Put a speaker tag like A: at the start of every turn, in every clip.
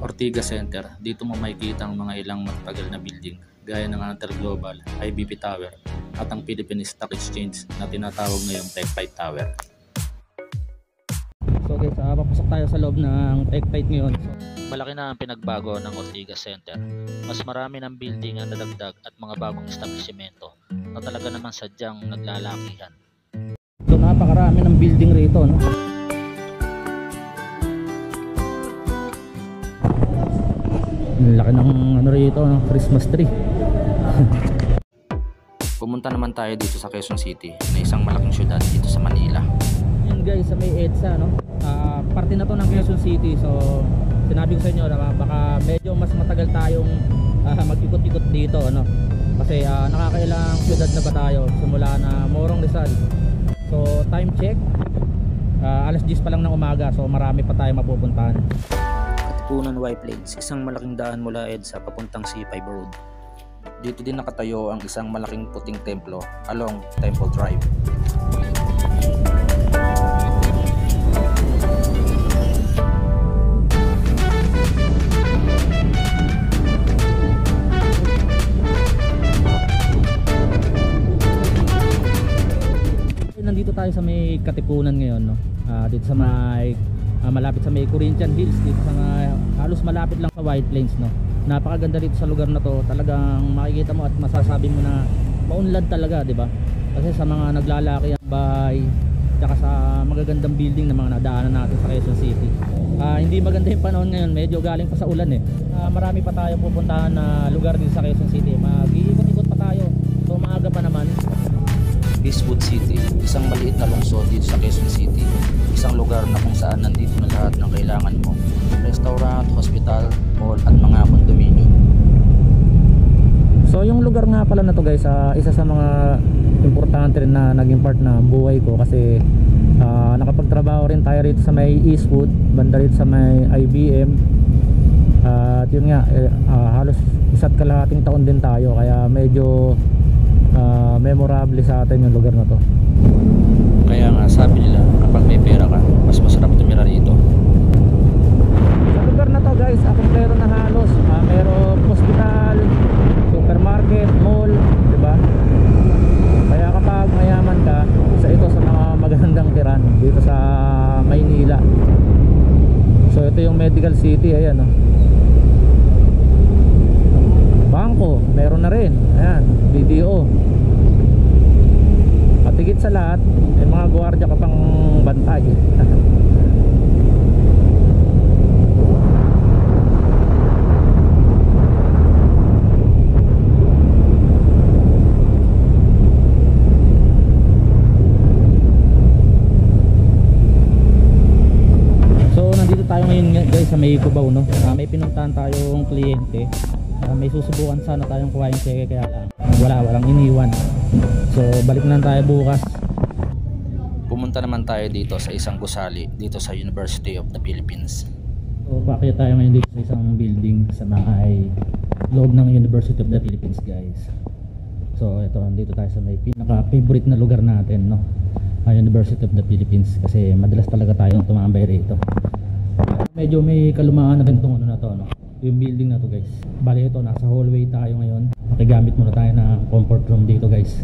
A: Ortigas Center, dito mo makikita ang mga ilang matatagal na building gaya ng Antel Global, IBP Tower at ang Philippine Stock Exchange na tinatawag ngayong Tech5 Tower.
B: So guys, papasok tayo sa loob ng Tech5 ngayon.
C: Malaki na ang pinagbago ng Ortigas Center. Mas marami ng building ang nadagdag at mga bagong establishmento na talaga naman sadyang naglalakihan.
B: So napakarami ng building rito, no? Laki ng ano rito, no? Christmas tree.
A: Pumunta naman tayo dito sa Quezon City na isang malaking syudad dito sa Manila.
B: Yun guys, sa may EDSA, no? Parte na to ng Quezon City. So sinabi ko sa inyo na baka medyo mas matagal tayong mag-ikot-ikot dito, no? Kasi nakakailang syudad na ba tayo simula na Morong Rizal. So time check, alas 10 pa lang ng umaga, so marami pa tayong mapupuntahan.
A: Punan Y Plains, isang malaking daan mula EDSA papuntang C5 Road. Dito din nakatayo ang isang malaking puting templo along Temple Drive.
B: Nandito tayo sa may Katipunan ngayon, no? Dito sa may malapit sa may Corinthian Hills, dito sa halos malapit lang sa White Plains, no? Napakaganda dito sa lugar na to. Talagang makikita mo at masasabi mo na maunlad talaga, di ba? Kasi sa mga naglalaki ang bahay, tsaka sa magagandang building na mga nadaanan natin sa Quezon City. Hindi maganda yung panahon ngayon, medyo galing pa sa ulan eh. Marami pa tayong pupuntahan na lugar dito sa Quezon City. Mag-iikot-ikot pa tayo. So maaga pa naman.
A: Eastwood City, isang maliit na lungsod dito sa Quezon City. Isang lugar na kung saan nandito na lahat ng kailangan mo. Restaurant, hospital, mall at mga condominium.
B: So yung lugar nga pala na to guys, isa sa mga importante rin na naging part na buhay ko. Kasi nakapagtrabaho rin tayo rito sa may Eastwood, banda rito sa may IBM. At yun nga, halos isa't kalahating taon din tayo. Kaya medyo memorable sa atin yung lugar na to.
A: Kaya nga sabi nila, kapag may pera ka, mas masarap tumira rito.
B: Sa lugar na to guys, kumpleto na halos. Merong hospital, supermarket, mall, diba? Kaya kapag mayaman ka, isa ito sa mga magandang tiran dito sa Maynila. So ito yung medical city, ayan, no? Bangko, meron na rin. Ayan, BDO. At higit sa lahat, may mga gwardiya ka pang bantay. So nandito tayo ngayon guys sa may Cubao, no? May pinuntahan tayong kliyente. May susubukan sana tayong kuhain cheque, kaya lang walang iniwan. So balik na tayo bukas.
A: Pumunta naman tayo dito sa isang gusali dito sa University of the Philippines.
B: So bakit tayo ngayon dito sa isang building sa may loob ng University of the Philippines guys. So ito, dito tayo sa may pinaka-favorite na lugar natin, no? University of the Philippines, kasi madalas talaga tayong tumambay rito. Medyo may kalumaan na rin itong ano na to, no? Yung building na to guys. Bali ito, nasa hallway tayo ngayon. Makigamit muna tayo ng comfort room dito guys.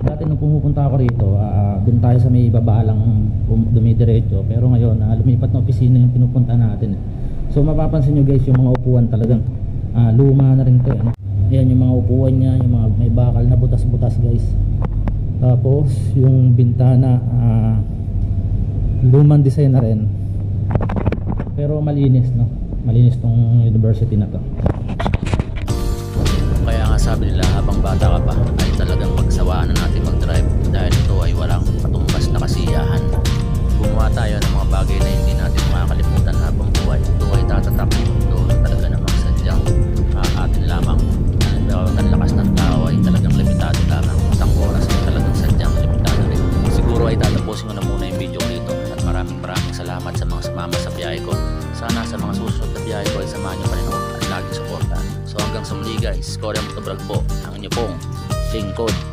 B: Dati nung pumupunta ako rito, dun tayo sa may baba lang dumidiretso. Pero ngayon, lumipat na opisina yung pinupunta natin. So mapapansin nyo guys, yung mga upuan talagang luma na rin to, eh. Ayan yung mga upuan nya, yung mga may bakal na butas-butas guys. Tapos yung bintana, lumang design na rin. Pero malinis, no? Malinis tong university na to.
C: Kaya nga sabi nila, habang bata ka pa ay talagang pagsawaan na natin mag-drive dahil ito ay walang patumbas na kasiyahan. Gumawa tayo ng mga bagay na hindi natin makakalimutan habang buhay. Ito ay tatatak. Ito talaga namang sadyang atin lamang. Ang lakas ng tao ay talagang limitado lamang. At ang oras ay talagang sadyang limitado rin. Siguro ay tatapusin ko na muna yung video dito. At maraming salamat sa mga sumama sa biyahe ko. Sana sa mga susunod na biyahe ko ay samahan nyo pa rin ako at laging suporta. So hanggang sa muli guys, Korea Motovlog po, ang inyo pong lingkod.